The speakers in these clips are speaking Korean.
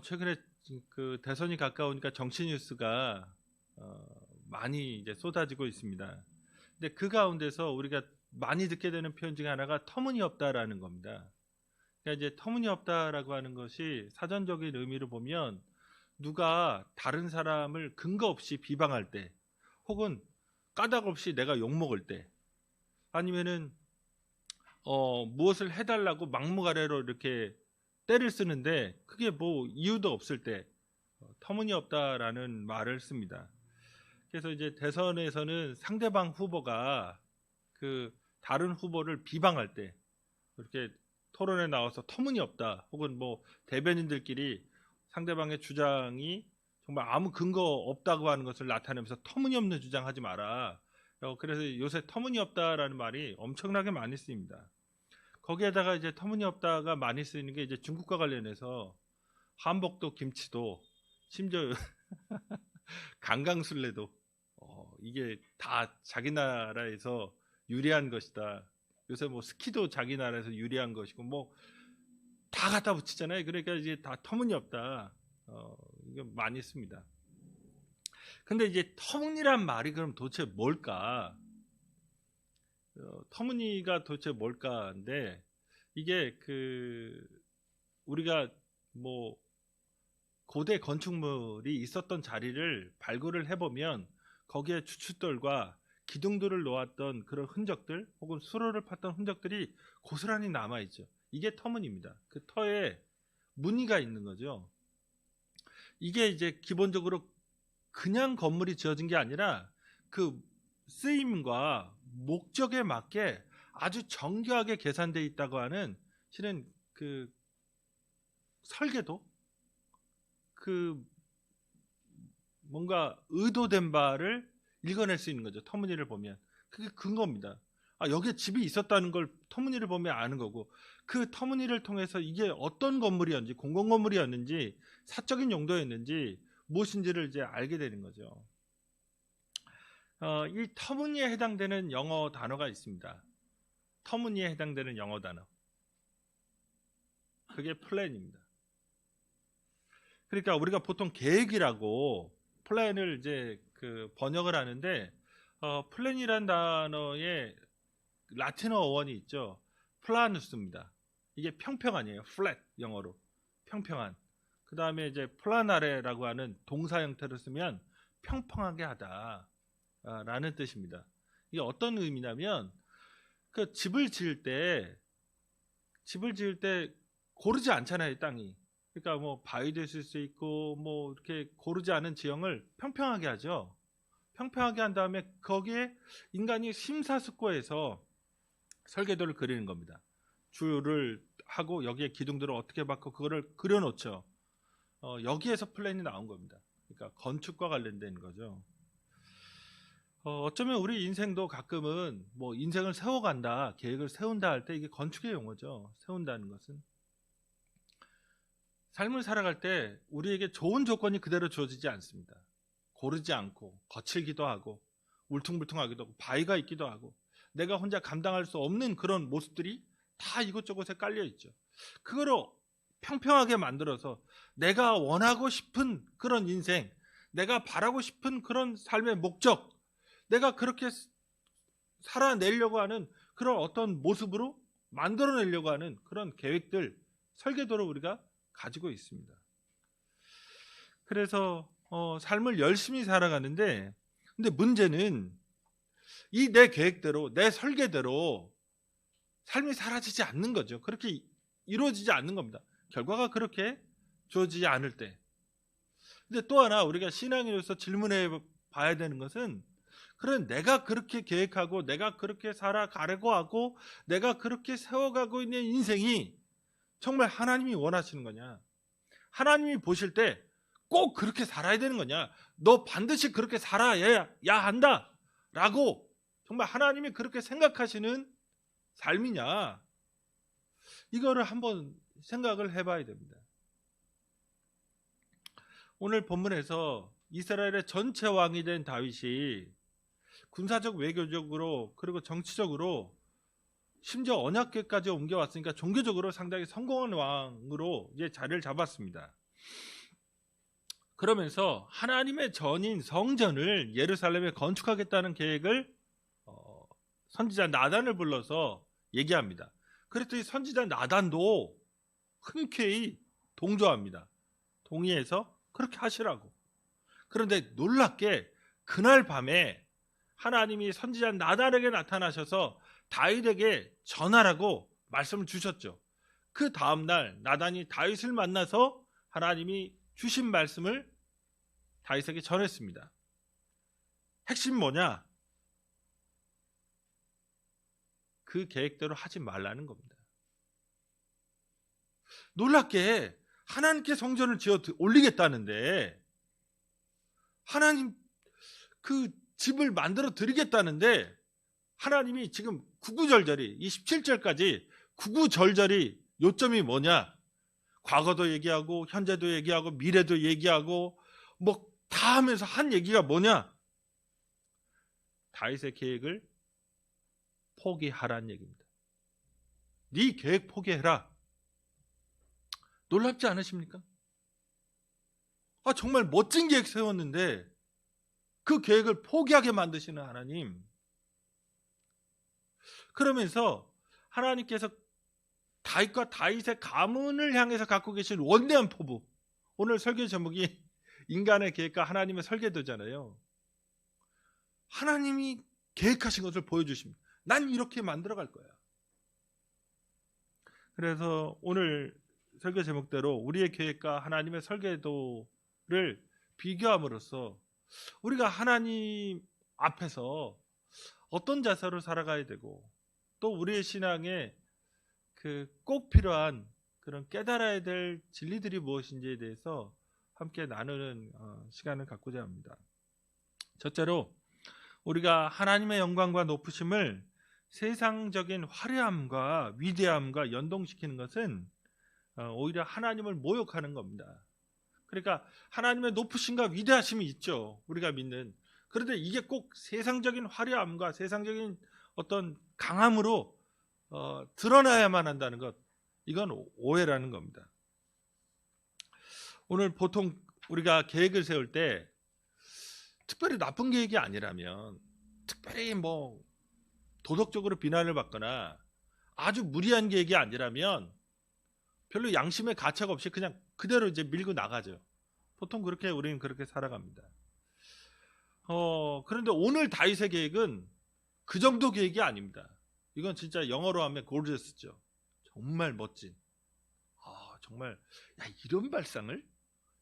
최근에 그 대선이 가까우니까 정치 뉴스가 어, 많이 이제 쏟아지고 있습니다. 근데 그 가운데서 우리가 많이 듣게 되는 표현 중에 하나가 터무니없다라는 겁니다. 그러니까 이제 터무니없다라고 하는 것이 사전적인 의미로 보면 누가 다른 사람을 근거 없이 비방할 때, 혹은 까닭 없이 내가 욕 먹을 때, 아니면은 무엇을 해달라고 막무가내로 이렇게 때를 쓰는데 그게 뭐 이유도 없을 때 터무니없다라는 말을 씁니다. 그래서 이제 대선에서는 상대방 후보가 그 다른 후보를 비방할 때 이렇게 토론에 나와서 터무니없다, 혹은 뭐 대변인들끼리 상대방의 주장이 정말 아무 근거 없다고 하는 것을 나타내면서 터무니없는 주장하지 마라. 그래서 요새 터무니없다라는 말이 엄청나게 많이 쓰입니다. 거기에다가 이제 터무니없다가 많이 쓰이는 게 이제 중국과 관련해서 한복도 김치도 심지어 강강술래도 이게 다 자기 나라에서 유리한 것이다. 요새 뭐 스키도 자기 나라에서 유리한 것이고 뭐 다 갖다 붙이잖아요. 그러니까 이제 다 터무니없다. 이거 많이 씁니다. 근데 이제 터무니란 말이 그럼 도대체 뭘까? 터무니가 도대체 뭘까인데, 이게 그 우리가 뭐 고대 건축물이 있었던 자리를 발굴을 해보면 거기에 주춧돌과 기둥들을 놓았던 그런 흔적들, 혹은 수로를 팠던 흔적들이 고스란히 남아있죠. 이게 터무니입니다. 그 터에 무늬가 있는 거죠. 이게 이제 기본적으로 그냥 건물이 지어진 게 아니라 그 쓰임과 목적에 맞게 아주 정교하게 계산되어 있다고 하는, 실은 그 설계도, 그 뭔가 의도된 바를 읽어낼 수 있는 거죠. 터무니를 보면 그게 근거입니다. 여기에 집이 있었다는 걸 터무니를 보면 아는 거고, 그 터무니를 통해서 이게 어떤 건물이었는지, 공공건물이었는지, 사적인 용도였는지 무엇인지를 이제 알게 되는 거죠. 이 터무니에 해당되는 영어 단어가 있습니다. 터무니에 해당되는 영어 단어, 그게 플랜입니다. 그러니까 우리가 보통 계획이라고 플랜을 이제 그 번역을 하는데, 플랜이란 단어의 라틴어 어원이 있죠. 플라누스입니다. 이게 평평 아니에요. 플랫, 영어로 평평한. 그 다음에 이제 플라나레라고 하는 동사 형태로 쓰면 평평하게 하다라는 뜻입니다. 이게 어떤 의미냐면, 그 집을 지을 때 고르지 않잖아요, 땅이. 그러니까 뭐 바위도 있을 수 있고 뭐 이렇게 고르지 않은 지형을 평평하게 하죠. 평평하게 한 다음에 거기에 인간이 심사숙고해서 설계도를 그리는 겁니다. 줄을 하고 여기에 기둥들을 어떻게 받고 그거를 그려놓죠. 여기에서 플랜이 나온 겁니다. 그러니까 건축과 관련된 거죠. 어쩌면 우리 인생도 가끔은 뭐 인생을 세워간다, 계획을 세운다 할 때 이게 건축의 용어죠. 세운다는 것은 삶을 살아갈 때 우리에게 좋은 조건이 그대로 주어지지 않습니다. 고르지 않고 거칠기도 하고 울퉁불퉁하기도 하고 바위가 있기도 하고 내가 혼자 감당할 수 없는 그런 모습들이 다 이곳저곳에 깔려 있죠. 그거를 평평하게 만들어서 내가 원하고 싶은 그런 인생, 내가 바라고 싶은 그런 삶의 목적, 내가 그렇게 살아내려고 하는 그런 어떤 모습으로 만들어내려고 하는 그런 계획들, 설계도를 우리가 가지고 있습니다. 그래서 삶을 열심히 살아가는데, 근데 문제는 이 내 계획대로, 내 설계대로 삶이 사라지지 않는 거죠. 그렇게 이루어지지 않는 겁니다. 결과가 그렇게 주어지지 않을 때. 근데 또 하나 우리가 신앙인으로서 질문해 봐야 되는 것은, 그런 내가 그렇게 계획하고 내가 그렇게 살아가려고 하고 내가 그렇게 세워가고 있는 인생이 정말 하나님이 원하시는 거냐? 하나님이 보실 때 꼭 그렇게 살아야 되는 거냐? 너 반드시 그렇게 살아야 한다 라고 정말 하나님이 그렇게 생각하시는 삶이냐? 이거를 한번 생각을 해봐야 됩니다. 오늘 본문에서 이스라엘의 전체 왕이 된 다윗이 군사적, 외교적으로, 그리고 정치적으로, 심지어 언약궤까지 옮겨왔으니까 종교적으로 상당히 성공한 왕으로 이제 자리를 잡았습니다. 그러면서 하나님의 전인 성전을 예루살렘에 건축하겠다는 계획을 선지자 나단을 불러서 얘기합니다. 그랬더니 선지자 나단도 흔쾌히 동조합니다. 동의해서 그렇게 하시라고. 그런데 놀랍게 그날 밤에 하나님이 선지자 나단에게 나타나셔서 다윗에게 전하라고 말씀을 주셨죠. 그 다음날 나단이 다윗을 만나서 하나님이 주신 말씀을 다윗에게 전했습니다. 핵심 뭐냐? 그 계획대로 하지 말라는 겁니다. 놀랍게 하나님께 성전을 지어 올리겠다는데, 하나님 그 집을 만들어 드리겠다는데, 하나님이 지금 구구절절히 이 17절까지 구구절절히 요점이 뭐냐? 과거도 얘기하고 현재도 얘기하고 미래도 얘기하고 뭐 다 하면서 한 얘기가 뭐냐? 다윗의 계획을 포기하라는 얘기입니다. 네 계획 포기해라. 놀랍지 않으십니까? 정말 멋진 계획 세웠는데 그 계획을 포기하게 만드시는 하나님. 그러면서 하나님께서 다윗과 다윗의 가문을 향해서 갖고 계신 원대한 포부. 오늘 설교 제목이 인간의 계획과 하나님의 설계도잖아요. 하나님이 계획하신 것을 보여주십니다. 난 이렇게 만들어갈 거야. 그래서 오늘 설교 제목대로 우리의 계획과 하나님의 설계도를 비교함으로써 우리가 하나님 앞에서 어떤 자세로 살아가야 되고, 또 우리의 신앙에 꼭 필요한 그런 깨달아야 될 진리들이 무엇인지에 대해서 함께 나누는 시간을 갖고자 합니다. 첫째로 우리가 하나님의 영광과 높으심을 세상적인 화려함과 위대함과 연동시키는 것은 오히려 하나님을 모욕하는 겁니다. 그러니까 하나님의 높으심과 위대하심이 있죠, 우리가 믿는. 그런데 이게 꼭 세상적인 화려함과 세상적인 어떤 강함으로 드러나야만 한다는 것, 이건 오해라는 겁니다. 오늘 보통 우리가 계획을 세울 때 특별히 나쁜 계획이 아니라면, 특별히 뭐 도덕적으로 비난을 받거나 아주 무리한 계획이 아니라면 별로 양심의 가책 없이 그냥 그대로 이제 밀고 나가죠. 보통 그렇게 우리는 그렇게 살아갑니다. 그런데 오늘 다윗의 계획은 그 정도 계획이 아닙니다. 이건 진짜 영어로 하면 골저스죠. 정말 멋진. 정말 이런 발상을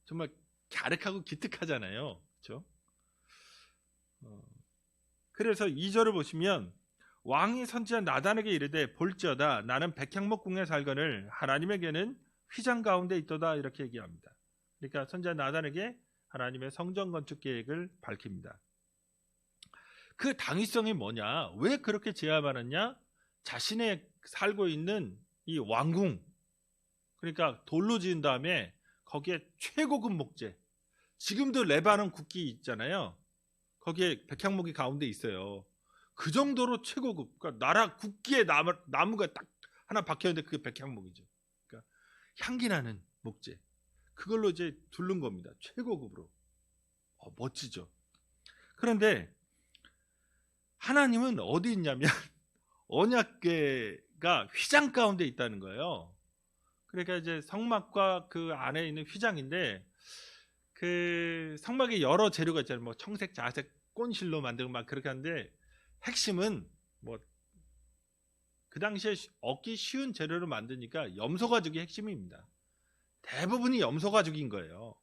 정말 갸륵하고 기특하잖아요. 그렇죠? 그래서 2절을 보시면 왕이 선지자 나단에게 이르되 볼지어다 나는 백향목궁에 살거늘 하나님에게는 휘장 가운데 있도다, 이렇게 얘기합니다. 그러니까 선지자 나단에게 하나님의 성전 건축 계획을 밝힙니다. 그 당위성이 뭐냐? 왜 그렇게 제안하느냐? 자신의 살고 있는 이 왕궁, 그러니까 돌로 지은 다음에 거기에 최고급 목재, 지금도 레바논 국기 있잖아요. 거기에 백향목이 가운데 있어요. 그 정도로 최고급, 그러니까 나라 국기에 나무가 딱 하나 박혀있는데 그게 백향목이죠. 그러니까 향기나는 목재, 그걸로 이제 두른 겁니다. 최고급으로. 멋지죠. 그런데 하나님은 어디 있냐면 언약궤가 휘장 가운데 있다는 거예요. 그러니까 이제 성막과 그 안에 있는 휘장인데, 그 성막에 여러 재료가 있잖아요. 뭐 청색, 자색, 꽃실로 만들고 막 그렇게 하는데, 핵심은 뭐 그 당시에 얻기 쉬운 재료로 만드니까 염소 가죽이 핵심입니다. 대부분이 염소 가죽인 거예요.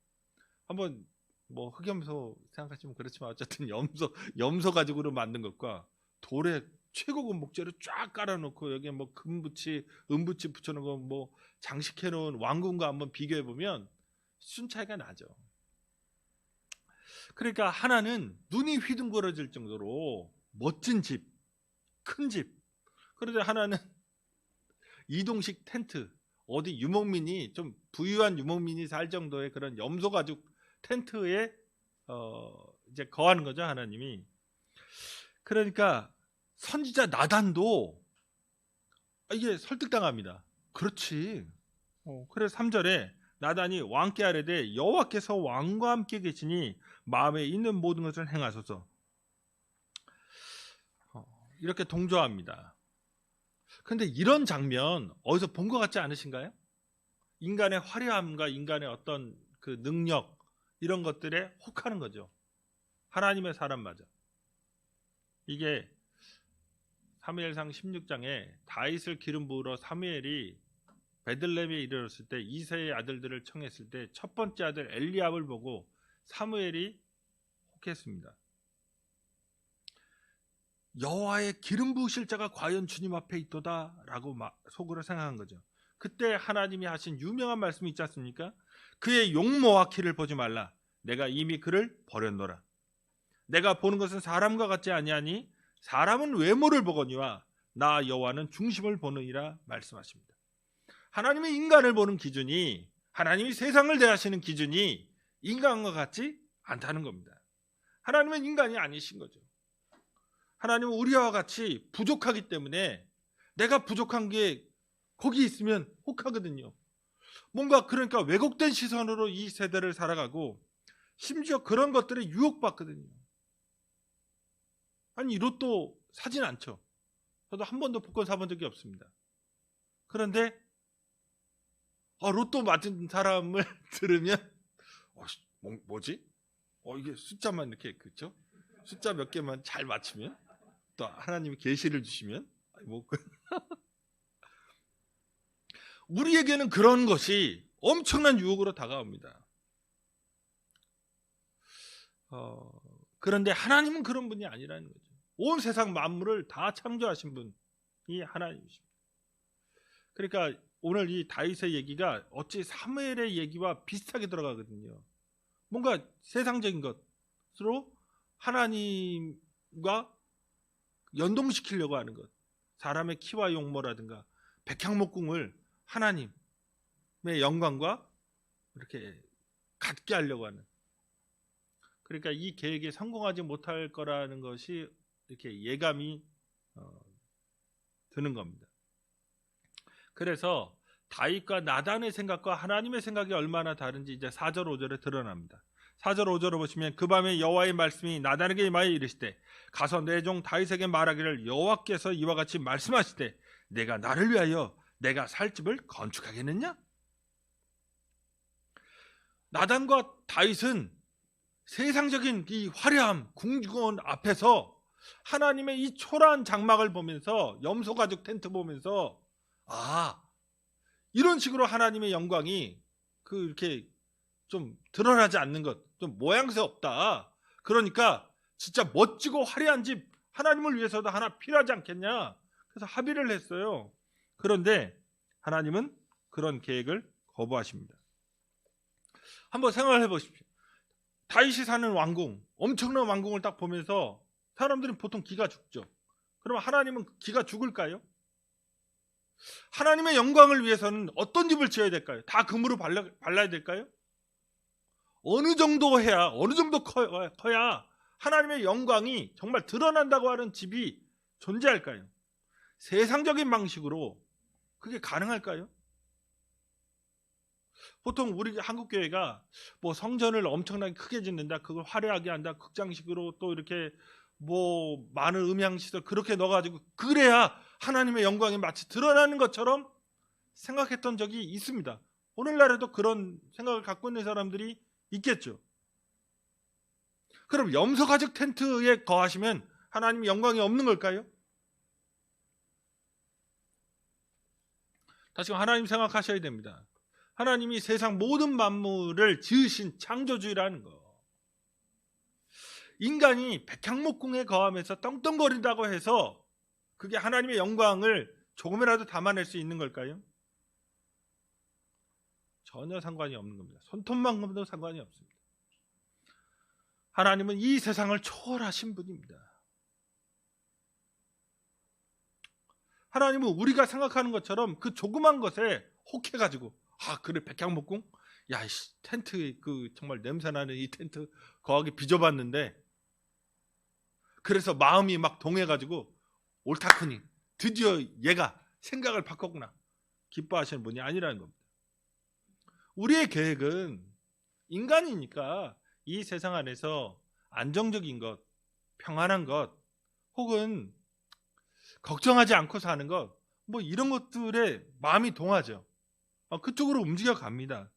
한번 뭐 흑염소 생각하시면 그렇지만 어쨌든 염소 가죽으로 만든 것과 돌에 최고급 목재를 쫙 깔아놓고 여기에 뭐 금붙이, 은붙이 붙여놓고 뭐 장식해놓은 왕궁과 한번 비교해보면 수준 차이가 나죠. 그러니까 하나는 눈이 휘둥그러질 정도로 멋진 집, 큰 집. 그런데 하나는 이동식 텐트, 어디 유목민이, 좀 부유한 유목민이 살 정도의 그런 염소 가죽 텐트에 이제 거하는 거죠, 하나님이. 그러니까 선지자 나단도 이게 설득당합니다. 그렇지. 그래서 3절에 나단이 왕께 아뢰되 여호와께서 왕과 함께 계시니 마음에 있는 모든 것을 행하소서. 이렇게 동조합니다. 그런데 이런 장면 어디서 본 것 같지 않으신가요? 인간의 화려함과 인간의 어떤 그 능력 이런 것들에 혹하는 거죠. 하나님의 사람마저. 이게 사무엘상 16장에 다윗을 기름 부으러 사무엘이 베들레헴에 이르렀을 때 이새의 아들들을 청했을 때 첫 번째 아들 엘리압을 보고 사무엘이 혹했습니다. 여호와의 기름 부으실 자가 과연 주님 앞에 있도다라고 속으로 생각한 거죠. 그때 하나님이 하신 유명한 말씀이 있지 않습니까? 그의 용모와 키를 보지 말라. 내가 이미 그를 버렸노라. 내가 보는 것은 사람과 같지 아니하니 사람은 외모를 보거니와 나 여호와는 중심을 보느니라 말씀하십니다. 하나님이 인간을 보는 기준이, 하나님이 세상을 대하시는 기준이 인간과 같지 않다는 겁니다. 하나님은 인간이 아니신 거죠. 하나님은 우리와 같이 부족하기 때문에 내가 부족한 게 거기 있으면 혹하거든요. 뭔가 그러니까 왜곡된 시선으로 이 세대를 살아가고 심지어 그런 것들에 유혹받거든요. 아니 로또 사진 않죠. 저도 한 번도 복권 사본 적이 없습니다. 그런데 로또 맞은 사람을 들으면 뭐지? 이게 숫자만 이렇게 그렇죠? 숫자 몇 개만 잘 맞추면 또 하나님이 계시를 주시면 우리에게는 그런 것이 엄청난 유혹으로 다가옵니다. 그런데 하나님은 그런 분이 아니라는 거죠. 온 세상 만물을 다 창조하신 분이 하나님이십니다. 그러니까 오늘 이 다윗의 얘기가 어찌 사무엘의 얘기와 비슷하게 들어가거든요. 뭔가 세상적인 것으로 하나님과 연동시키려고 하는 것. 사람의 키와 용모라든가 백향목궁을 하나님의 영광과 이렇게 같게 하려고 하는. 그러니까 이 계획에 성공하지 못할 거라는 것이 이렇게 예감이 드는 겁니다. 그래서 다윗과 나단의 생각과 하나님의 생각이 얼마나 다른지 이제 4절 5절에 드러납니다. 4절 5절을 보시면 그 밤에 여호와의 말씀이 나단에게 임하여 이르시되 가서 내 종 다윗에게 말하기를 여호와께서 이와 같이 말씀하시되 내가 나를 위하여 내가 살 집을 건축하겠느냐? 나단과 다윗은 세상적인 이 화려함, 궁중원 앞에서 하나님의 이 초라한 장막을 보면서 염소가죽 텐트 보면서 이런 식으로 하나님의 영광이 이렇게 좀 드러나지 않는 것, 좀 모양새 없다. 그러니까 진짜 멋지고 화려한 집 하나님을 위해서도 하나 필요하지 않겠냐. 그래서 합의를 했어요. 그런데 하나님은 그런 계획을 거부하십니다. 한번 생각을 해보십시오. 다윗이 사는 왕궁, 엄청난 왕궁을 딱 보면서 사람들은 보통 기가 죽죠. 그럼 하나님은 기가 죽을까요? 하나님의 영광을 위해서는 어떤 집을 지어야 될까요? 다 금으로 발라야 될까요? 어느 정도 해야, 어느 정도 커야 하나님의 영광이 정말 드러난다고 하는 집이 존재할까요? 세상적인 방식으로 그게 가능할까요? 보통 우리 한국교회가 성전을 엄청나게 크게 짓는다, 그걸 화려하게 한다, 극장식으로 또 이렇게 많은 음향시설 그렇게 넣어가지고 그래야 하나님의 영광이 마치 드러나는 것처럼 생각했던 적이 있습니다. 오늘날에도 그런 생각을 갖고 있는 사람들이 있겠죠. 그럼 염소가죽 텐트에 거하시면 하나님의 영광이 없는 걸까요? 다시금 하나님 생각하셔야 됩니다. 하나님이 세상 모든 만물을 지으신 창조주의라는 거. 인간이 백향목궁에 거하면서 떵떵거린다고 해서 그게 하나님의 영광을 조금이라도 담아낼 수 있는 걸까요? 전혀 상관이 없는 겁니다. 손톱만큼도 상관이 없습니다. 하나님은 이 세상을 초월하신 분입니다. 하나님은 우리가 생각하는 것처럼 그 조그만 것에 혹해가지고 그래 백향목궁? 텐트 정말 냄새나는 이 텐트 거하게 빚어봤는데 그래서 마음이 막 동해가지고 옳다크니 드디어 얘가 생각을 바꿨구나 기뻐하시는 분이 아니라는 겁니다. 우리의 계획은 인간이니까 이 세상 안에서 안정적인 것, 평안한 것, 혹은 걱정하지 않고 사는 것, 뭐 이런 것들에 마음이 동하죠. 그쪽으로 움직여 갑니다.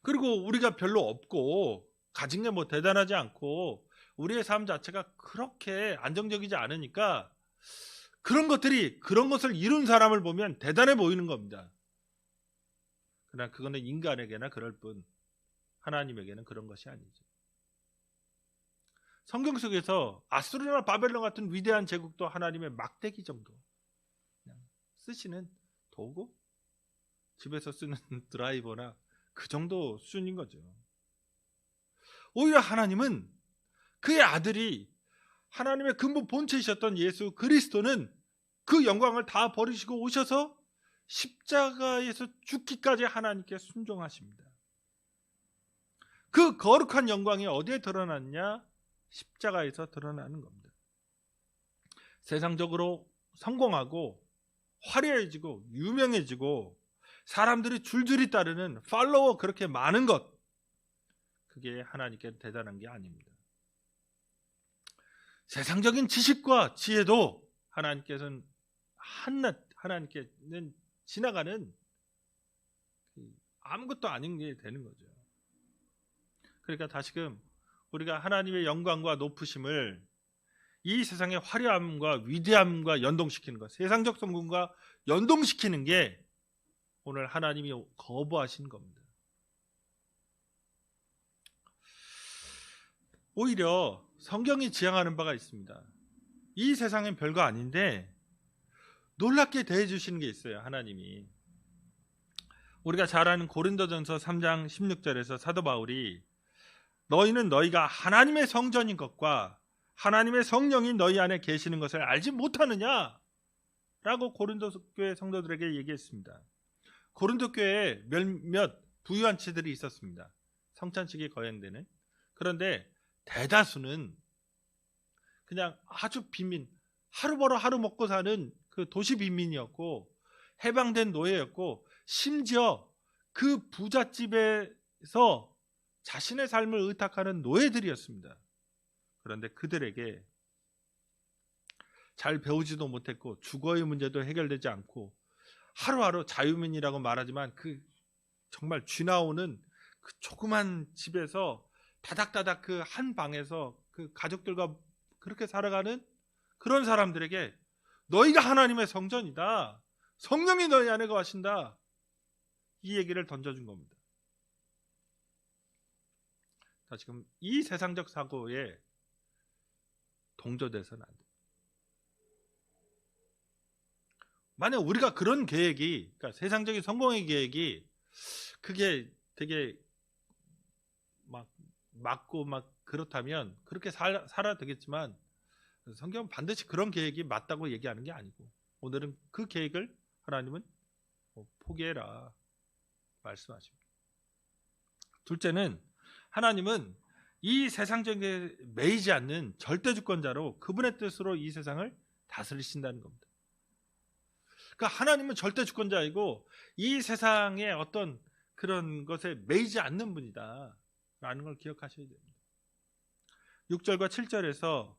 그리고 우리가 별로 없고 가진 게 뭐 대단하지 않고 우리의 삶 자체가 그렇게 안정적이지 않으니까 그런 것을 이룬 사람을 보면 대단해 보이는 겁니다. 그러나 그거는 인간에게나 그럴 뿐 하나님에게는 그런 것이 아니죠. 성경 속에서 아수르나 바벨론 같은 위대한 제국도 하나님의 막대기 정도 그냥 쓰시는 도구, 집에서 쓰는 드라이버나 그 정도 수준인 거죠. 오히려 하나님은 그의 아들이 하나님의 근본 본체이셨던 예수 그리스도는 그 영광을 다 버리시고 오셔서 십자가에서 죽기까지 하나님께 순종하십니다. 그 거룩한 영광이 어디에 드러났냐? 십자가에서 드러나는 겁니다. 세상적으로 성공하고 화려해지고 유명해지고 사람들이 줄줄이 따르는 팔로워 그렇게 많은 것, 그게 하나님께 대단한 게 아닙니다. 세상적인 지식과 지혜도 하나님께서는 하나님께는 지나가는 아무것도 아닌 게 되는 거죠. 그러니까 다시금 우리가 하나님의 영광과 높으심을 이 세상의 화려함과 위대함과 연동시키는 것, 세상적 성공과 연동시키는 게 오늘 하나님이 거부하신 겁니다. 오히려 성경이 지향하는 바가 있습니다. 이 세상엔 별거 아닌데 놀랍게 대해 주시는 게 있어요. 하나님이. 우리가 잘 아는 고린도전서 3장 16절에서 사도 바울이 너희는 너희가 하나님의 성전인 것과 하나님의 성령이 너희 안에 계시는 것을 알지 못하느냐? 라고 고린도 교회 성도들에게 얘기했습니다. 고린도 교회에 몇몇 부유한치들이 있었습니다. 성찬식이 거행되는. 그런데 대다수는 그냥 아주 빈민, 하루 벌어 하루 먹고 사는 그 도시 빈민이었고 해방된 노예였고 심지어 그 부잣집에서 자신의 삶을 의탁하는 노예들이었습니다. 그런데 그들에게 잘 배우지도 못했고 주거의 문제도 해결되지 않고 하루하루 자유민이라고 말하지만 그 정말 쥐 나오는 그 조그만 집에서 다닥다닥 그 한 방에서 그 가족들과 그렇게 살아가는 그런 사람들에게 너희가 하나님의 성전이다. 성령이 너희 안에 거하신다. 이 얘기를 던져준 겁니다. 지금 이 세상적 사고에 동조돼서는 안 돼요. 만약 우리가 그런 계획이, 그러니까 세상적인 성공의 계획이 그게 되게 막 맞고 막 그렇다면 그렇게 살아야 되겠지만 성경은 반드시 그런 계획이 맞다고 얘기하는 게 아니고 오늘은 그 계획을 하나님은 포기해라 말씀하십니다. 둘째는 하나님은 이 세상적에 매이지 않는 절대주권자로 그분의 뜻으로 이 세상을 다스리신다는 겁니다. 그러니까 하나님은 절대주권자이고 이 세상의 어떤 그런 것에 매이지 않는 분이다 라는 걸 기억하셔야 됩니다. 6절과 7절에서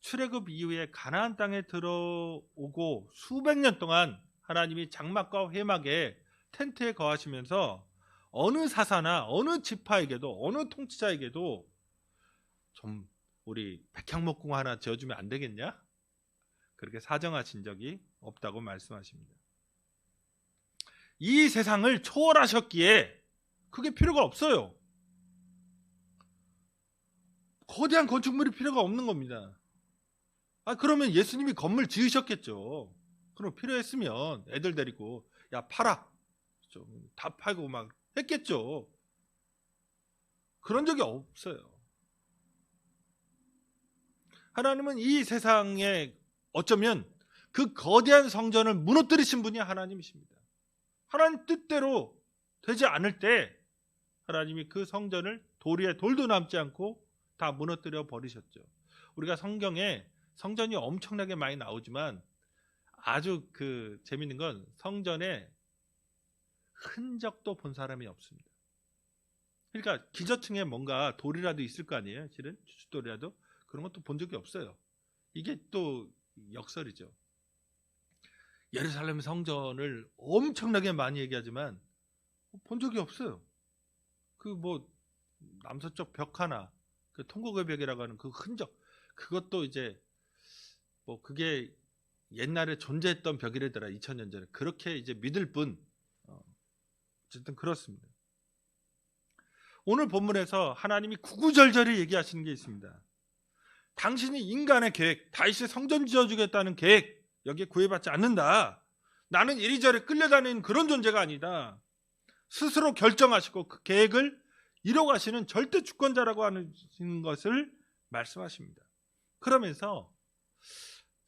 출애굽 이후에 가나안 땅에 들어오고 수백 년 동안 하나님이 장막과 회막에 텐트에 거하시면서 어느 사사나 어느 지파에게도 어느 통치자에게도 좀 우리 백향목궁 하나 지어주면 안 되겠냐? 그렇게 사정하신 적이 없다고 말씀하십니다. 이 세상을 초월하셨기에 그게 필요가 없어요. 거대한 건축물이 필요가 없는 겁니다. 그러면 예수님이 건물 지으셨겠죠. 그럼 필요했으면 애들 데리고 야 팔아 좀 다 팔고 막 했겠죠. 그런 적이 없어요. 하나님은 이 세상에 어쩌면 그 거대한 성전을 무너뜨리신 분이 하나님이십니다. 하나님 뜻대로 되지 않을 때 하나님이 그 성전을 돌 위에 돌도 남지 않고 다 무너뜨려 버리셨죠. 우리가 성경에 성전이 엄청나게 많이 나오지만 아주 그 재밌는 건 성전에 흔적도 본 사람이 없습니다. 그러니까 기저층에 뭔가 돌이라도 있을 거 아니에요. 실은 주춧돌이라도 그런 것도 본 적이 없어요. 이게 또 역설이죠. 예루살렘 성전을 엄청나게 많이 얘기하지만 본 적이 없어요. 그 뭐 남서쪽 벽 하나, 그 통곡의 벽이라고 하는 그 흔적, 그것도 이제 뭐 그게 옛날에 존재했던 벽이래더라. 2000년 전에. 그렇게 이제 믿을 뿐. 어쨌든 그렇습니다. 오늘 본문에서 하나님이 구구절절히 얘기하시는 게 있습니다. 당신이 인간의 계획, 다윗의 성전 지어주겠다는 계획, 여기에 구애받지 않는다. 나는 이리저리 끌려다니는 그런 존재가 아니다. 스스로 결정하시고 그 계획을 이뤄가시는 절대 주권자라고 하는 것을 말씀하십니다. 그러면서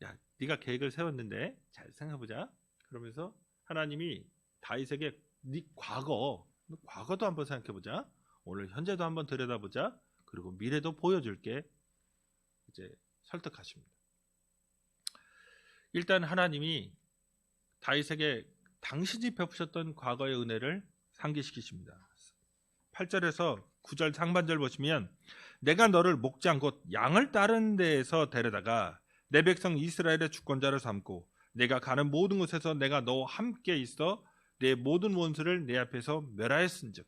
야, 네가 계획을 세웠는데 잘 생각해보자. 그러면서 하나님이 다윗에게 네 과거도 한번 생각해보자. 오늘 현재도 한번 들여다보자. 그리고 미래도 보여줄게. 이제 설득하십니다. 일단 하나님이 다윗에게 당신이 베푸셨던 과거의 은혜를 상기시키십니다. 8절에서 9절 상반절 보시면 내가 너를 목장 곧 양을 따르는 데에서 데려다가 내 백성 이스라엘의 주권자로 삼고 내가 가는 모든 곳에서 내가 너와 함께 있어 내 모든 원수를 내 앞에서 멸하였은즉.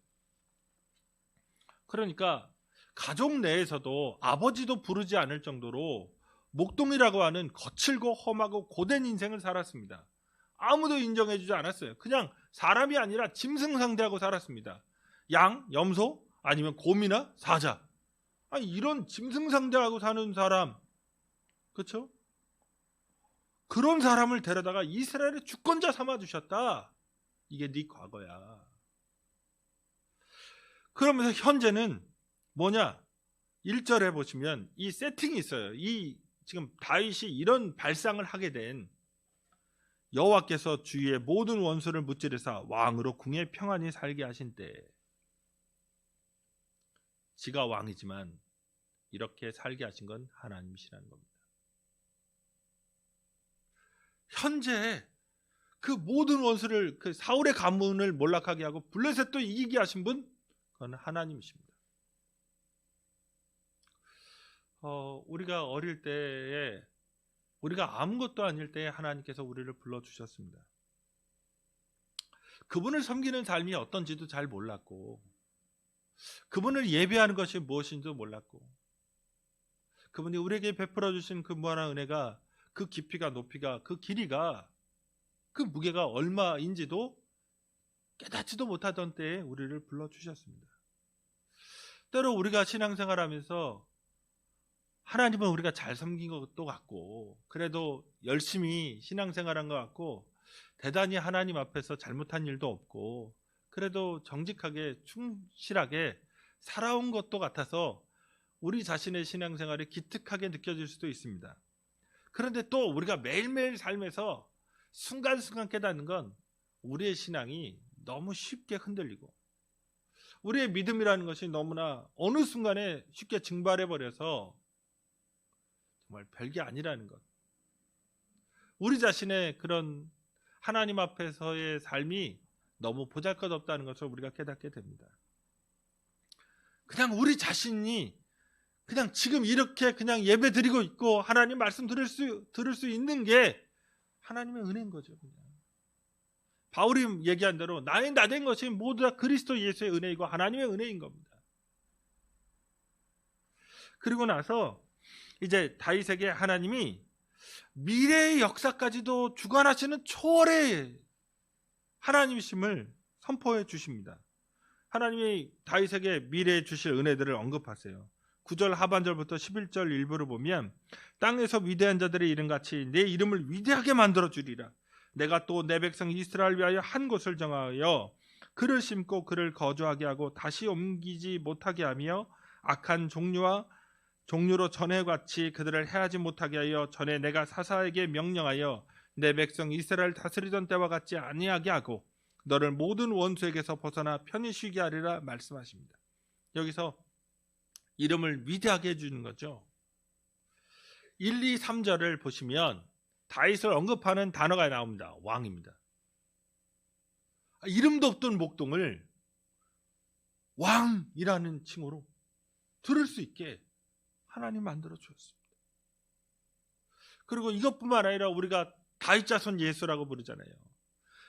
그러니까 가족 내에서도 아버지도 부르지 않을 정도로 목동이라고 하는 거칠고 험하고 고된 인생을 살았습니다. 아무도 인정해주지 않았어요. 그냥 사람이 아니라 짐승상대하고 살았습니다. 양, 염소, 아니면 곰이나 사자. 아니, 이런 짐승상대하고 사는 사람, 그렇죠? 그런 사람을 데려다가 이스라엘의 주권자 삼아주셨다. 이게 네 과거야. 그러면서 현재는 뭐냐? 1절에 보시면 이 세팅이 있어요. 이 지금 다윗이 이런 발상을 하게 된 여호와께서 주위의 모든 원수를 무찌르사 왕으로 궁에 평안히 살게 하신 때, 지가 왕이지만 이렇게 살게 하신 건 하나님이시라는 겁니다. 현재 그 모든 원수를, 그 사울의 가문을 몰락하게 하고 블레셋도 이기게 하신 분, 그건 하나님이십니다. 우리가 어릴 때에, 우리가 아무것도 아닐 때에 하나님께서 우리를 불러주셨습니다. 그분을 섬기는 삶이 어떤지도 잘 몰랐고, 그분을 예배하는 것이 무엇인지도 몰랐고, 그분이 우리에게 베풀어 주신 그 무한한 은혜가, 그 깊이가, 높이가, 그 길이가, 그 무게가 얼마인지도 깨닫지도 못하던 때에 우리를 불러주셨습니다. 때로 우리가 신앙생활하면서 하나님은 우리가 잘 섬긴 것도 같고, 그래도 열심히 신앙생활한 것 같고, 대단히 하나님 앞에서 잘못한 일도 없고, 그래도 정직하게 충실하게 살아온 것도 같아서 우리 자신의 신앙생활이 기특하게 느껴질 수도 있습니다. 그런데 또 우리가 매일매일 삶에서 순간순간 깨닫는 건 우리의 신앙이 너무 쉽게 흔들리고, 우리의 믿음이라는 것이 너무나 어느 순간에 쉽게 증발해버려서 정말 별게 아니라는 것. 우리 자신의 그런 하나님 앞에서의 삶이 너무 보잘것없다는 것을 우리가 깨닫게 됩니다. 그냥 우리 자신이 그냥 지금 이렇게 그냥 예배 드리고 있고 하나님 말씀 들을 수 있는 게 하나님의 은혜인 거죠. 그냥. 바울이 얘기한 대로 나의 나된 것이 모두 다 그리스도 예수의 은혜이고 하나님의 은혜인 겁니다. 그리고 나서 이제 다윗에게 하나님이 미래의 역사까지도 주관하시는 초월의 하나님이심을 선포해 주십니다. 하나님이 다윗에게 미래에 주실 은혜들을 언급하세요. 9절 하반절부터 11절 일부를 보면 땅에서 위대한 자들의 이름같이 내 이름을 위대하게 만들어 주리라. 내가 또 내 백성 이스라엘 위하여 한 곳을 정하여 그를 심고 그를 거주하게 하고 다시 옮기지 못하게 하며 악한 종류로 전에 같이 그들을 해하지 못하게 하여 전에 내가 사사에게 명령하여 내 백성 이스라엘 다스리던 때와 같지 아니하게 하고 너를 모든 원수에게서 벗어나 편히 쉬게 하리라 말씀하십니다. 여기서 이름을 위대하게 해주는 거죠. 1, 2, 3절을 보시면 다윗을 언급하는 단어가 나옵니다. 왕입니다. 이름도 없던 목동을 왕이라는 칭호로 들을 수 있게 하나님 만들어 주었습니다. 그리고 이것뿐만 아니라 우리가 다윗 자손 예수라고 부르잖아요.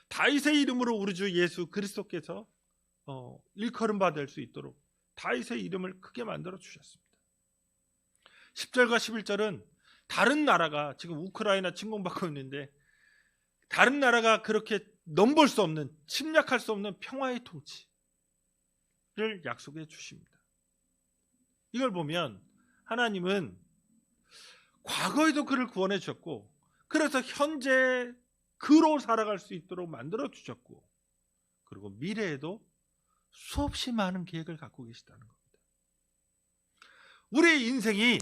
다윗의 이름으로 우리 주 예수 그리스도께서 일컬음 받을 수 있도록 다윗의 이름을 크게 만들어 주셨습니다. 10절과 11절은 다른 나라가 지금 우크라이나 침공받고 있는데 다른 나라가 그렇게 넘볼 수 없는, 침략할 수 없는 평화의 통치를 약속해 주십니다. 이걸 보면 하나님은 과거에도 그를 구원해 주셨고, 그래서 현재 그로 살아갈 수 있도록 만들어 주셨고, 그리고 미래에도 수없이 많은 계획을 갖고 계시다는 겁니다. 우리의 인생이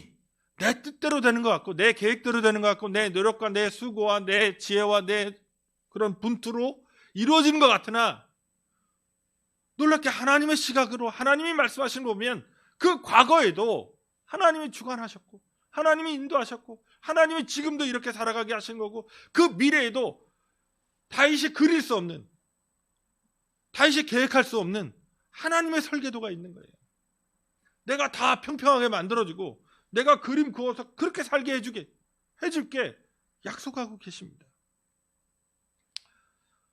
내 뜻대로 되는 것 같고, 내 계획대로 되는 것 같고, 내 노력과 내 수고와 내 지혜와 내 그런 분투로 이루어지는 것 같으나, 놀랍게 하나님의 시각으로 하나님이 말씀하신 거 보면 그 과거에도 하나님이 주관하셨고, 하나님이 인도하셨고, 하나님이 지금도 이렇게 살아가게 하신 거고, 그 미래에도 다윗이 그릴 수 없는, 다윗이 계획할 수 없는 하나님의 설계도가 있는 거예요. 내가 다 평평하게 만들어주고 내가 그림 그어서 그렇게 살게 해줄게 약속하고 계십니다.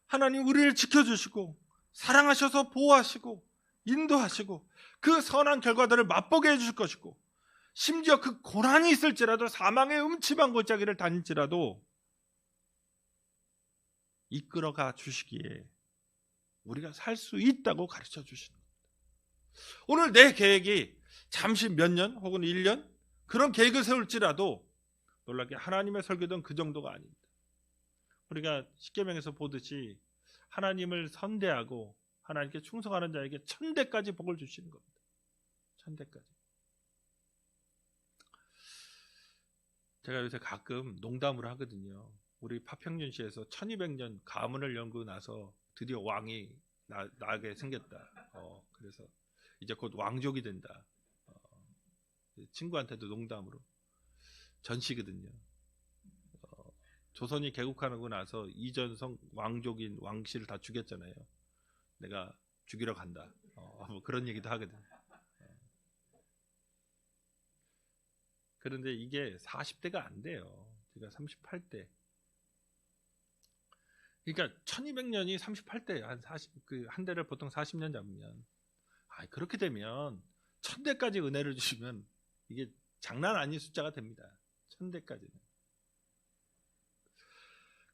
하나님 우리를 지켜주시고 사랑하셔서 보호하시고 인도하시고 그 선한 결과들을 맛보게 해주실 것이고, 심지어 그 고난이 있을지라도, 사망의 음침한 골짜기를 다닐지라도 이끌어가 주시기에 우리가 살 수 있다고 가르쳐 주시는 겁니다. 오늘 내 계획이 잠시 몇 년 혹은 1년 그런 계획을 세울지라도 놀랍게 하나님의 설계도는 그 정도가 아닙니다. 우리가 십계명에서 보듯이 하나님을 선대하고 하나님께 충성하는 자에게 1000대까지 복을 주시는 겁니다. 1000대까지. 제가 요새 가끔 농담으로 하거든요. 우리 파평윤시에서 1200년 가문을 연구 나서 드디어 왕이 나게 생겼다. 그래서 이제 곧 왕족이 된다. 친구한테도 농담으로 전시거든요. 조선이 개국하고 나서 이전성 왕족인 왕씨를 다 죽였잖아요. 내가 죽이러 간다. 뭐 그런 얘기도 하거든요. 그런데 이게 40대가 안 돼요. 제가 38대. 그러니까 1200년이 38대, 한 대를 보통 40년 잡으면, 그렇게 되면 1000대까지 은혜를 주시면 이게 장난 아닌 숫자가 됩니다. 1000대까지는.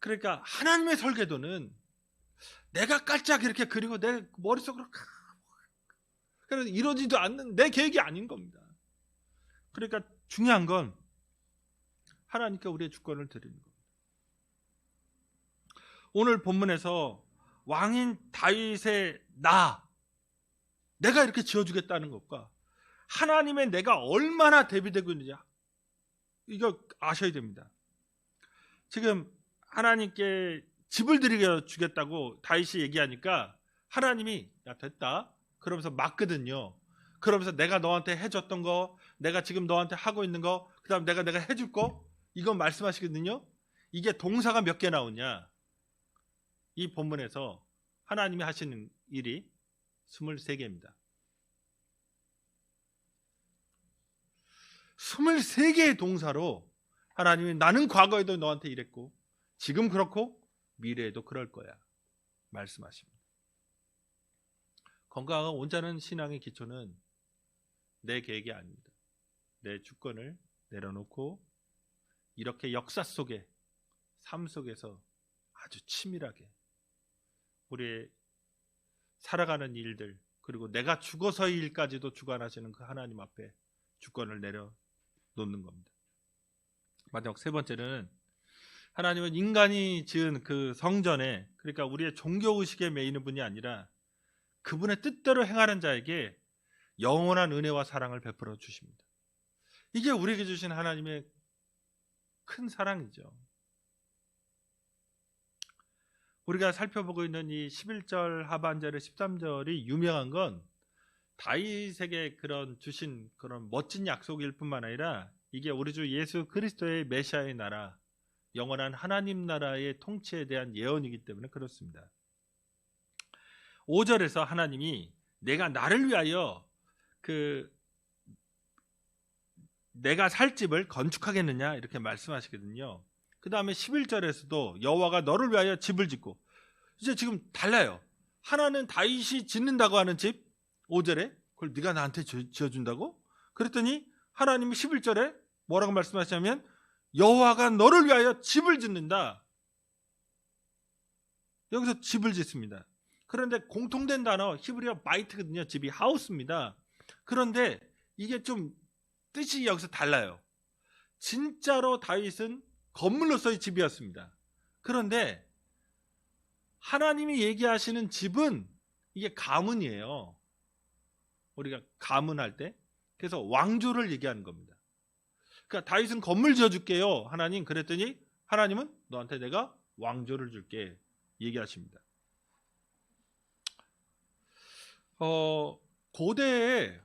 그러니까 하나님의 설계도는 내가 깔짝 이렇게 그리고 내 머릿속으로 그래서 이루어지지도 않는 내 계획이 아닌 겁니다. 그러니까 중요한 건 하나님께 우리의 주권을 드리는 겁니다. 오늘 본문에서 왕인 다윗의 내가 이렇게 지어주겠다는 것과 하나님의 내가 얼마나 대비되고 있느냐, 이거 아셔야 됩니다. 지금 하나님께 집을 드리겠다고 다윗이 얘기하니까 하나님이 야 됐다 그러면서 막거든요. 그러면서 내가 너한테 해줬던 거, 내가 지금 너한테 하고 있는 거, 그 다음 내가 해줄 거, 이건 말씀하시거든요. 이게 동사가 몇 개 나오냐, 이 본문에서 하나님이 하시는 일이 23개입니다. 23개의 동사로 하나님이 나는 과거에도 너한테 이랬고 지금 그렇고 미래에도 그럴 거야 말씀하십니다. 건강한 온전한 신앙의 기초는 내 계획이 아닙니다. 내 주권을 내려놓고 이렇게 역사 속에, 삶 속에서 아주 치밀하게 우리의 살아가는 일들, 그리고 내가 죽어서의 일까지도 주관하시는 그 하나님 앞에 주권을 내려놓는 겁니다. 마지막 세 번째는 하나님은 인간이 지은 그 성전에, 그러니까 우리의 종교의식에 매이는 분이 아니라 그분의 뜻대로 행하는 자에게 영원한 은혜와 사랑을 베풀어 주십니다. 이게 우리에게 주신 하나님의 큰 사랑이죠. 우리가 살펴보고 있는 이 11절 하반절의 13절이 유명한 건 다윗에게 그런 주신 그런 멋진 약속일 뿐만 아니라 이게 우리 주 예수 그리스도의 메시아의 나라, 영원한 하나님 나라의 통치에 대한 예언이기 때문에 그렇습니다. 5절에서 하나님이 내가 나를 위하여 내가 살 집을 건축하겠느냐 이렇게 말씀하시거든요. 그 다음에 11절에서도 여호와가 너를 위하여 집을 짓고, 이제 지금 달라요. 하나는 다윗이 짓는다고 하는 집 5절에 그걸 네가 나한테 지어준다고? 그랬더니 하나님이 11절에 뭐라고 말씀하시냐면 여호와가 너를 위하여 집을 짓는다. 여기서 집을 짓습니다. 그런데 공통된 단어 히브리어 바이트거든요. 집이 하우스입니다. 그런데 이게 좀 뜻이 여기서 달라요. 진짜로 다윗은 건물로서의 집이었습니다. 그런데 하나님이 얘기하시는 집은 이게 가문이에요. 우리가 가문할 때. 그래서 왕조를 얘기하는 겁니다. 그러니까 다윗은 건물 지어줄게요 하나님, 그랬더니 하나님은 너한테 내가 왕조를 줄게 얘기하십니다. 고대에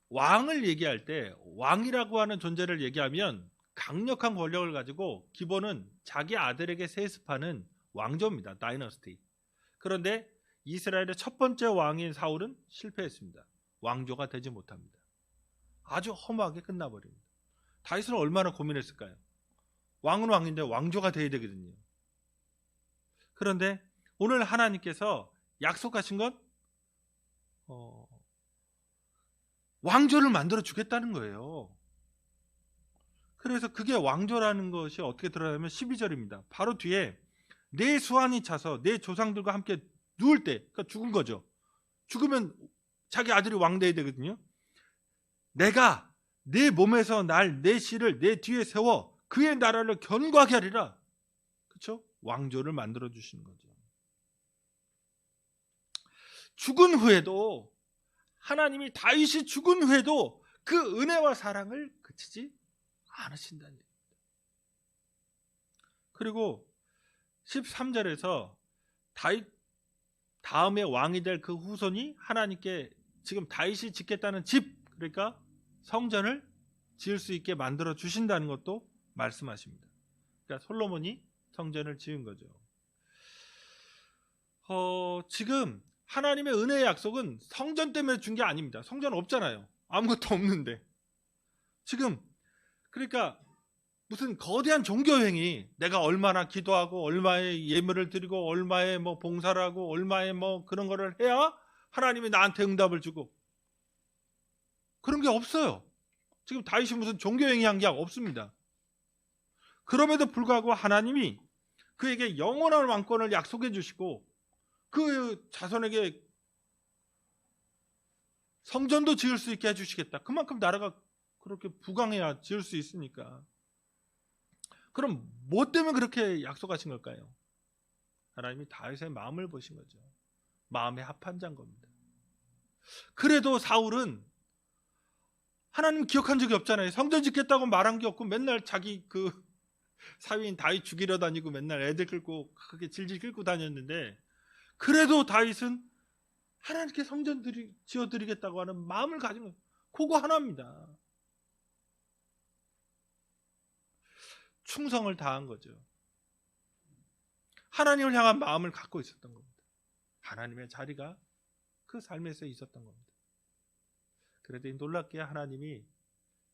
왕을 얘기할 때 왕이라고 하는 존재를 얘기하면 강력한 권력을 가지고 기본은 자기 아들에게 세습하는 왕조입니다. 다이너스티. 그런데 이스라엘의 첫 번째 왕인 사울은 실패했습니다. 왕조가 되지 못합니다. 아주 허무하게 끝나버립니다. 다윗은 얼마나 고민했을까요? 왕은 왕인데 왕조가 돼야 되거든요. 그런데 오늘 하나님께서 약속하신 건 왕조를 만들어 주겠다는 거예요. 그래서 그게 왕조라는 것이 어떻게 들어가냐면 12절입니다. 바로 뒤에 내 수완이 차서 내 조상들과 함께 누울 때, 그러니까 죽은 거죠. 죽으면 자기 아들이 왕 돼야 되거든요. 내가 내 몸에서 내 씨를 내 뒤에 세워 그의 나라를 견고하게 하리라. 그렇죠? 왕조를 만들어 주시는 거죠. 죽은 후에도, 하나님이 다윗이 죽은 후에도 그 은혜와 사랑을 그치지 않으신다는 얘기입니다. 그리고 13절에서 다윗 다음에 왕이 될 그 후손이 하나님께 지금 다윗이 짓겠다는 집, 그러니까 성전을 지을 수 있게 만들어 주신다는 것도 말씀하십니다. 그러니까 솔로몬이 성전을 지은 거죠. 지금 하나님의 은혜의 약속은 성전 때문에 준 게 아닙니다. 성전 없잖아요. 아무것도 없는데. 지금 그러니까 무슨 거대한 종교행위, 내가 얼마나 기도하고 얼마의 예물을 드리고 얼마의 뭐 봉사를 하고 얼마의 뭐 그런 거를 해야 하나님이 나한테 응답을 주고, 그런 게 없어요. 지금 다윗이 무슨 종교행위 한 게 없습니다. 그럼에도 불구하고 하나님이 그에게 영원한 왕권을 약속해 주시고 그 자손에게 성전도 지을 수 있게 해주시겠다. 그만큼 나라가 그렇게 부강해야 지을 수 있으니까. 그럼 뭐 때문에 그렇게 약속하신 걸까요? 하나님이 다윗의 마음을 보신 거죠. 마음에 합한 자인 겁니다. 그래도 사울은 하나님 기억한 적이 없잖아요. 성전 짓겠다고 말한 게 없고 맨날 자기 그 사위인 다윗 죽이러 다니고 맨날 애들 끌고 크게 질질 끌고 다녔는데, 그래도 다윗은 하나님께 성전 지어드리겠다고 하는 마음을 가진 거예요. 그거 하나입니다. 충성을 다한 거죠. 하나님을 향한 마음을 갖고 있었던 겁니다. 하나님의 자리가 그 삶에서 있었던 겁니다. 그래도 놀랍게 하나님이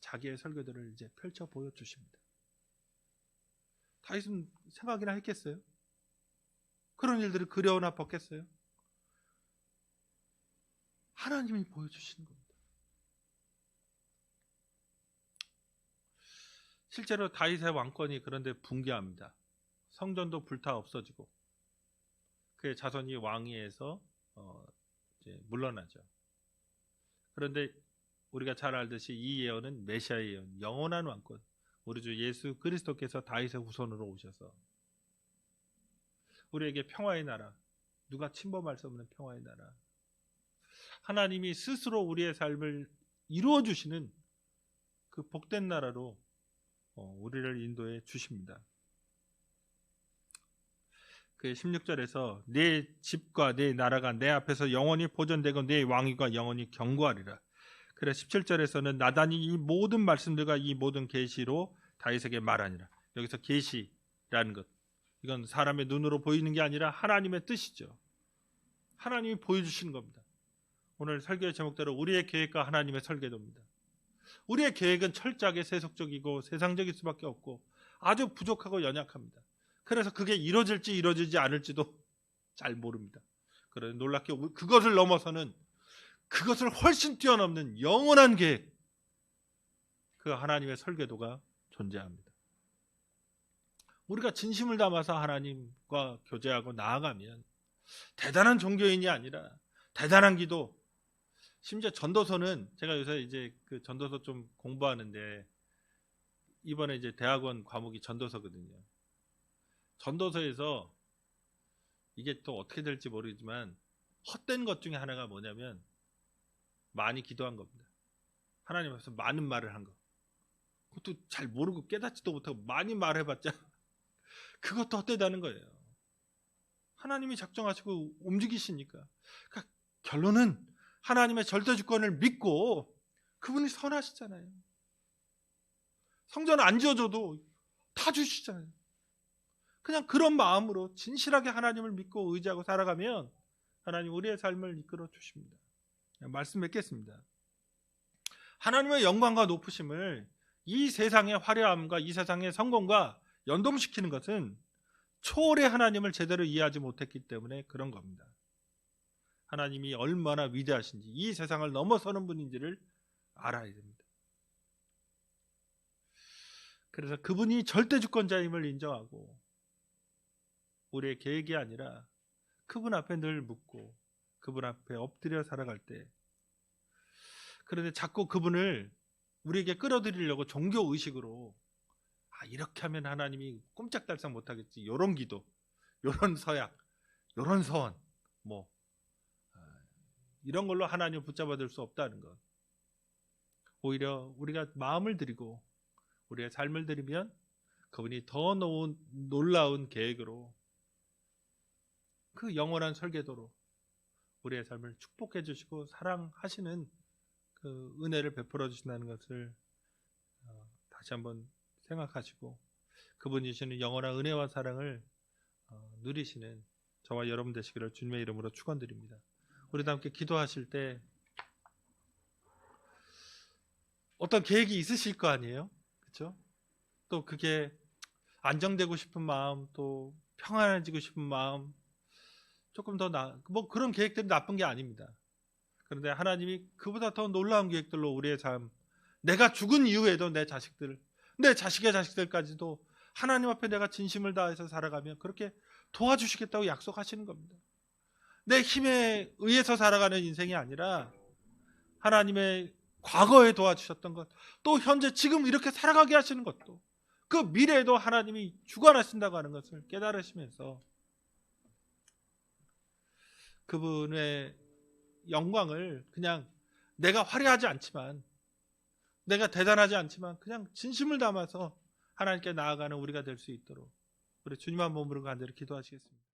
자기의 설교들을 이제 펼쳐 보여주십니다. 다윗은 생각이나 했겠어요? 그런 일들을 그려나 벗겠어요? 하나님이 보여주시는 겁니다. 실제로 다윗의 왕권이 그런데 붕괴합니다. 성전도 불타 없어지고 그의 자손이 왕위에서 이제 물러나죠. 그런데 우리가 잘 알듯이 이 예언은 메시아의 예언, 영원한 왕권, 우리 주 예수 그리스도께서 다윗의 후손으로 오셔서 우리에게 평화의 나라, 누가 침범할 수 없는 평화의 나라, 하나님이 스스로 우리의 삶을 이루어 주시는 그 복된 나라로 우리를 인도해 주십니다. 그 16절에서 내 집과 내 나라가 내 앞에서 영원히 보존되고 내 왕위가 영원히 경고하리라. 그래 17절에서는 나단이 이 모든 말씀들과 이 모든 계시로 다윗에게 말하니라. 여기서 계시라는 것, 이건 사람의 눈으로 보이는 게 아니라 하나님의 뜻이죠. 하나님이 보여주시는 겁니다. 오늘 설교의 제목대로 우리의 계획과 하나님의 설계도입니다. 우리의 계획은 철저하게 세속적이고 세상적일 수밖에 없고 아주 부족하고 연약합니다. 그래서 그게 이루어질지 이루어지지 않을지도 잘 모릅니다. 그런데 놀랍게 그것을 넘어서는, 그것을 훨씬 뛰어넘는 영원한 계획, 그 하나님의 설계도가 존재합니다. 우리가 진심을 담아서 하나님과 교제하고 나아가면 대단한 종교인이 아니라 대단한 기도, 심지어 전도서는, 제가 요새 이제 그 전도서 좀 공부하는데 이번에 이제 대학원 과목이 전도서거든요. 전도서에서 이게 또 어떻게 될지 모르지만 헛된 것 중에 하나가 뭐냐면 많이 기도한 겁니다. 하나님 앞에서 많은 말을 한 거. 그것도 잘 모르고 깨닫지도 못하고 많이 말해봤자 그것도 헛되다는 거예요. 하나님이 작정하시고 움직이시니까. 그러니까 결론은 하나님의 절대 주권을 믿고 그분이 선하시잖아요. 성전 안 지어줘도 다 주시잖아요. 그냥 그런 마음으로 진실하게 하나님을 믿고 의지하고 살아가면 하나님 우리의 삶을 이끌어 주십니다. 말씀 맺겠습니다. 하나님의 영광과 높으심을 이 세상의 화려함과 이 세상의 성공과 연동시키는 것은 초월의 하나님을 제대로 이해하지 못했기 때문에 그런 겁니다. 하나님이 얼마나 위대하신지, 이 세상을 넘어서는 분인지를 알아야 됩니다. 그래서 그분이 절대 주권자임을 인정하고 우리의 계획이 아니라 그분 앞에 늘 묻고 그분 앞에 엎드려 살아갈 때, 그런데 자꾸 그분을 우리에게 끌어들이려고 종교 의식으로 이렇게 하면 하나님이 꼼짝달싹 못하겠지, 요런 기도, 요런 서약, 요런 서원, 이런 걸로 하나님을 붙잡아둘 수 없다는 것. 오히려 우리가 마음을 드리고 우리의 삶을 드리면 그분이 더 놀라운 계획으로, 그 영원한 설계도로 우리의 삶을 축복해 주시고 사랑하시는 그 은혜를 베풀어 주신다는 것을 다시 한번 생각하시고 그분이 주시는 영원한 은혜와 사랑을 누리시는 저와 여러분 되시기를 주님의 이름으로 축원드립니다. 우리도 함께 기도하실 때 어떤 계획이 있으실 거 아니에요? 그렇죠? 또 그게 안정되고 싶은 마음, 또 평안해지고 싶은 마음, 조금 더 그런 계획들이 나쁜 게 아닙니다. 그런데 하나님이 그보다 더 놀라운 계획들로 우리의 삶, 내가 죽은 이후에도 내 자식들, 내 자식의 자식들까지도 하나님 앞에 내가 진심을 다해서 살아가면 그렇게 도와주시겠다고 약속하시는 겁니다. 내 힘에 의해서 살아가는 인생이 아니라 하나님의 과거에 도와주셨던 것, 또 현재 지금 이렇게 살아가게 하시는 것도, 그 미래에도 하나님이 주관하신다고 하는 것을 깨달으시면서 그분의 영광을 그냥 내가 화려하지 않지만, 내가 대단하지 않지만 그냥 진심을 담아서 하나님께 나아가는 우리가 될 수 있도록 우리 주님 한 몸으로 간절히 기도하시겠습니다.